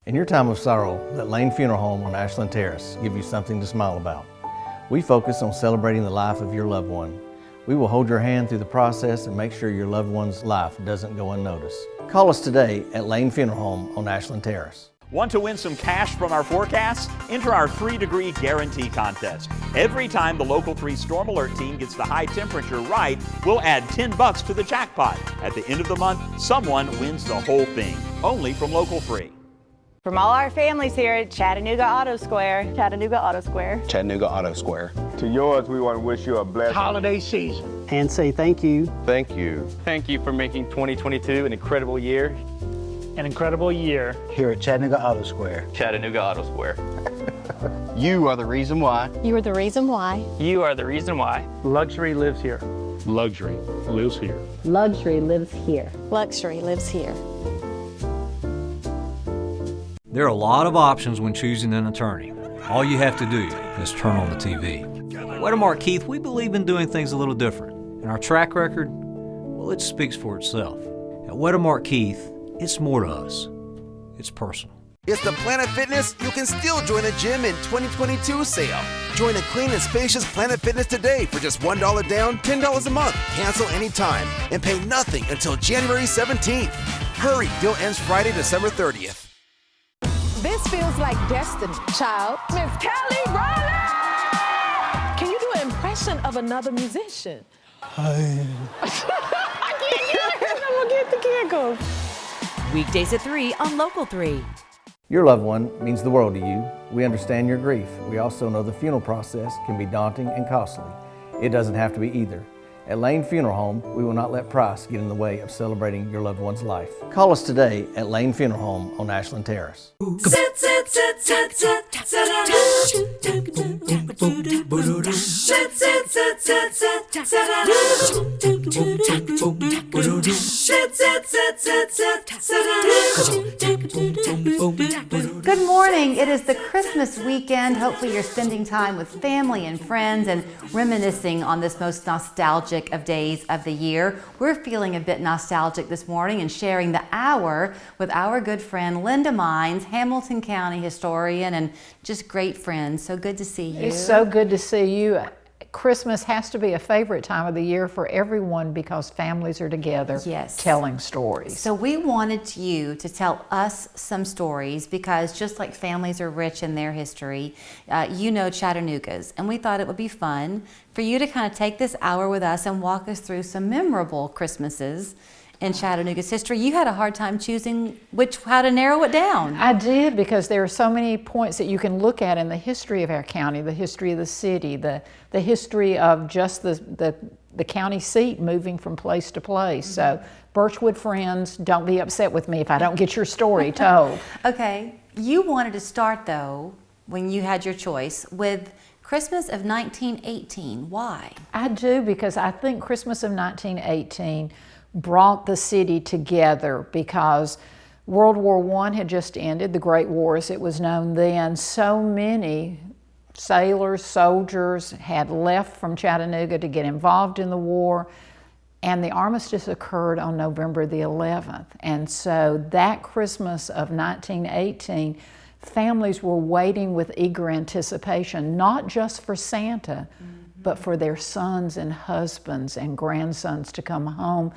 In your time of sorrow, let Lane Funeral Home on Ashland Terrace give you something to smile about. We focus on celebrating the life of your loved one. We will hold your hand through the process and make sure your loved one's life doesn't go unnoticed. Call us today at Lane Funeral Home on Ashland Terrace. Want to win some cash from our forecast? Enter our 3-degree guarantee contest. Every time the Local 3 Storm Alert team gets the high temperature right, we'll add $10 to the jackpot. At the end of the month, someone wins the whole thing. Only from Local 3. From all our families here at Chattanooga Auto Square. Chattanooga Auto Square. Chattanooga Auto Square. To yours, we want to wish you a blessed holiday season. And say thank you. Thank you. Thank you for making 2022 an incredible year. An incredible year. Here at Chattanooga Auto Square. Chattanooga Auto Square. You are the reason why. You are the reason why. You are the reason why. Luxury lives here. Luxury lives here. Luxury lives here. Luxury lives here. There are a lot of options when choosing an attorney. All you have to do is turn on the TV. At Wedemark Keith, we believe in doing things a little different. And our track record, well, it speaks for itself. At Wedemark Keith, it's more to us. It's personal. It's the Planet Fitness You Can Still Join a Gym in 2022 sale. Join a clean and spacious Planet Fitness today for just $1 down, $10 a month. Cancel anytime and pay nothing until January 17th. Hurry, deal ends Friday, December 30th. This feels like destiny, child. Miss Kelly Rowland! Can you do an impression of another musician? I can't get it. I'm gonna get the giggles. Weekdays at 3 on Local 3. Your loved one means the world to you. We understand your grief. We also know the funeral process can be daunting and costly. It doesn't have to be either. At Lane Funeral Home, we will not let price get in the way of celebrating your loved one's life. Call us today at Lane Funeral Home on Ashland Terrace. Good morning. It is the Christmas weekend. Hopefully you're spending time with family and friends and reminiscing on this most nostalgic of days of the year. We're feeling a bit nostalgic this morning and sharing the hour with our good friend Linda Mines, Hamilton County historian and just great friends. So good to see you. It's so good to see you. Christmas has to be a favorite time of the year for everyone because families are together telling stories. So we wanted you to tell us some stories because just like families are rich in their history, you know Chattanooga's, and we thought it would be fun for you to kind of take this hour with us and walk us through some memorable Christmases in Chattanooga's history. You had a hard time choosing how to narrow it down. I did, because there are so many points that you can look at in the history of our county, the history of the city, the history of just the county seat moving from place to place. So Birchwood friends, don't be upset with me if I don't get your story told. Okay, you wanted to start though, when you had your choice, with Christmas of 1918. Why? I do, because I think Christmas of 1918 brought the city together because World War I had just ended, the Great War as it was known then. So many sailors, soldiers had left from Chattanooga to get involved in the war, and the armistice occurred on November the 11th. And so that Christmas of 1918, families were waiting with eager anticipation, not just for Santa, but for their sons and husbands and grandsons to come home.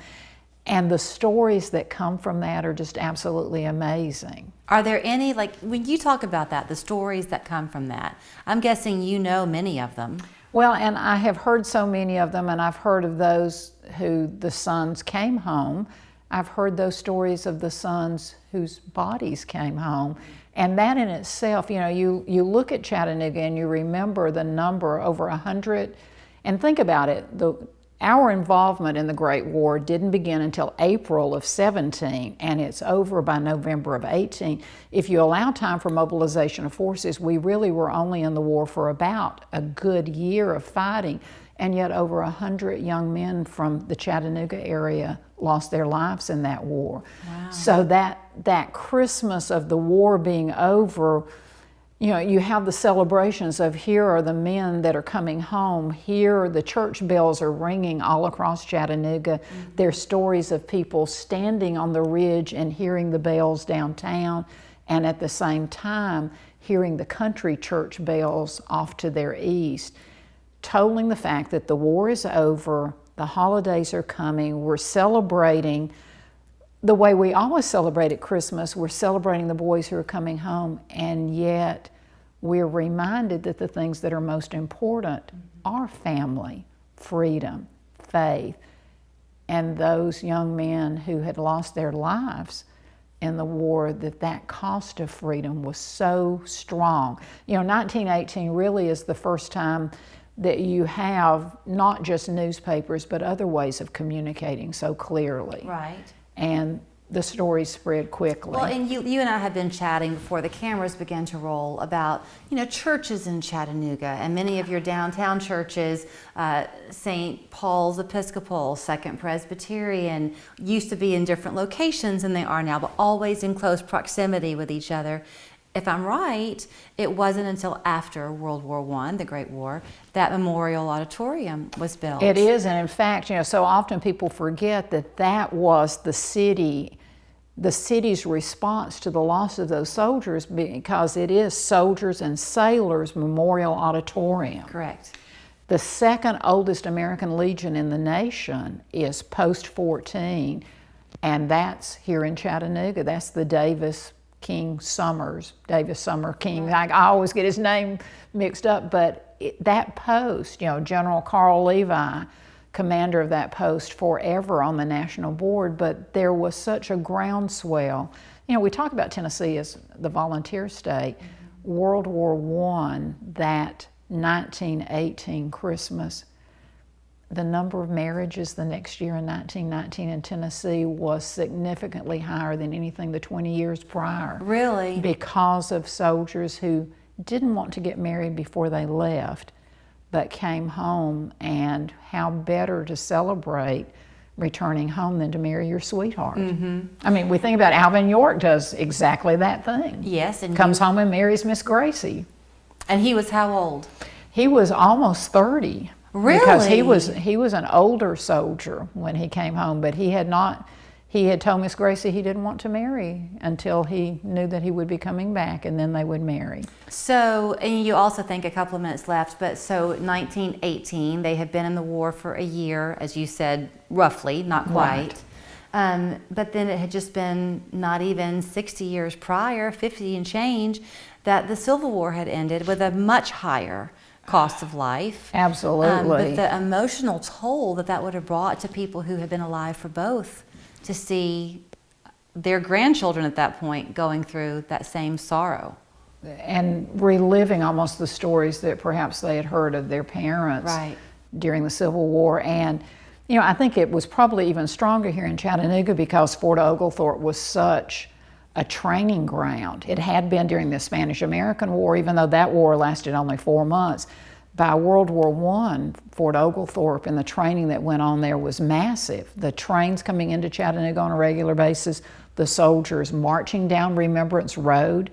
And the stories that come from that are just absolutely amazing. Are there any, like, when you talk about that, the stories that come from that, I'm guessing you know many of them. Well, and I have heard so many of them, and I've heard of those who the sons came home. I've heard those stories of the sons whose bodies came home. And that in itself, you know, you look at Chattanooga and you remember the number, over 100, and think about it, our involvement in the Great War didn't begin until April of 17, and it's over by November of 18. If you allow time for mobilization of forces, we really were only in the war for about a good year of fighting, and yet over 100 young men from the Chattanooga area lost their lives in that war. Wow. So that Christmas of the war being over, you know, you have the celebrations of here are the men that are coming home. Here the church bells are ringing all across Chattanooga. There's stories of people standing on the ridge and hearing the bells downtown. and at the same time hearing the country church bells off to their east, tolling the fact that the war is over, the holidays are coming, we're celebrating the way we always celebrate at Christmas. We're celebrating the boys who are coming home, and yet we're reminded that the things that are most important are family, freedom, faith, and those young men who had lost their lives in the war, that cost of freedom was so strong. You know, 1918 really is the first time that you have not just newspapers, but other ways of communicating so clearly. Right. And the stories spread quickly. Well, and you and I have been chatting before the cameras began to roll about, you know, churches in Chattanooga, and many of your downtown churches, St. Paul's Episcopal, Second Presbyterian, used to be in different locations than they are now, but always in close proximity with each other. If I'm right, it wasn't until after World War I, the Great War, that Memorial Auditorium was built. It is, and in fact, you know, so often people forget that that was the city's response to the loss of those soldiers, because it is Soldiers and Sailors Memorial Auditorium. Correct. The second oldest American Legion in the nation is Post 14, and that's here in Chattanooga. That's the Davis Summer King. I always get his name mixed up, but that post, you know, General Carl Levi, commander of that post forever on the national board, but there was such a groundswell. You know, we talk about Tennessee as the volunteer state. World War I, that 1918 Christmas, the number of marriages the next year in 1919 in Tennessee was significantly higher than anything the 20 years prior. Really? Because of soldiers who didn't want to get married before they left, but came home, and how better to celebrate returning home than to marry your sweetheart. I mean, we think about Alvin York does exactly that thing. Yes. And comes home and marries Miss Gracie. And he was how old? He was almost 30. Really? Because he was an older soldier when he came home, but he had told Miss Gracie he didn't want to marry until he knew that he would be coming back, and then they would marry. So, and you also think a couple of minutes left, but so 1918, they had been in the war for a year, as you said, roughly, not quite. Right. But then it had just been not even 60 years prior, 50 and change, that the Civil War had ended with a much higher cost of life. Absolutely. But the emotional toll that would have brought to people who had been alive for both, to see their grandchildren at that point going through that same sorrow. And reliving almost the stories that perhaps they had heard of their parents during the Civil War. And, you know, I think it was probably even stronger here in Chattanooga because Fort Oglethorpe was such a training ground. It had been during the Spanish-American War, even though that war lasted only 4 months. By World War I, Fort Oglethorpe and the training that went on there was massive. The trains coming into Chattanooga on a regular basis, the soldiers marching down Remembrance Road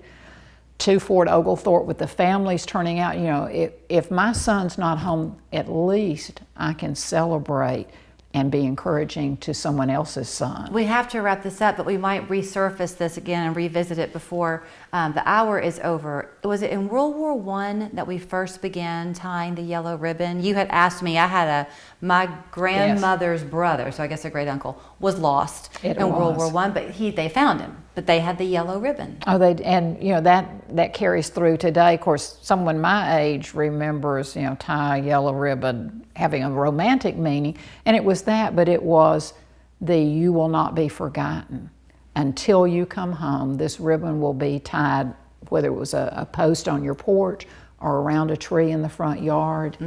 to Fort Oglethorpe with the families turning out. You know, if my son's not home, at least I can celebrate and be encouraging to someone else's son. We have to wrap this up, but we might resurface this again and revisit it before the hour is over. Was it in World War I that we first began tying the yellow ribbon? You had asked me, I had my grandmother's brother, so I guess a great uncle, was lost in World War I, but they found him. But they had the yellow ribbon. Oh, and you know, that carries through today. Of course, someone my age remembers, you know, tie a yellow ribbon having a romantic meaning, and it was that, but it was the you will not be forgotten. Until you come home, this ribbon will be tied, whether it was a post on your porch or around a tree in the front yard.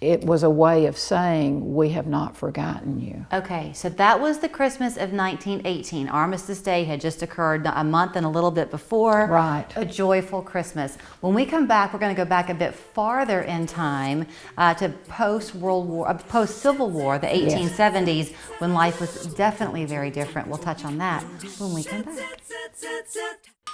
It was a way of saying, we have not forgotten you. Okay, so that was the Christmas of 1918. Armistice Day had just occurred a month and a little bit before. Right. A joyful Christmas. When we come back, we're going to go back a bit farther in time to post-Civil War, the 1870s, when life was definitely very different. We'll touch on that when we come back.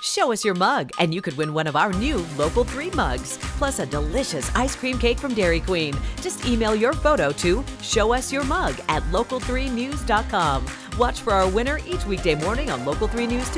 Show us your mug, and you could win one of our new Local 3 mugs, plus a delicious ice cream cake from Dairy Queen. Just email your photo to showusyourmug@local3news.com. Watch for our winner each weekday morning on Local 3 News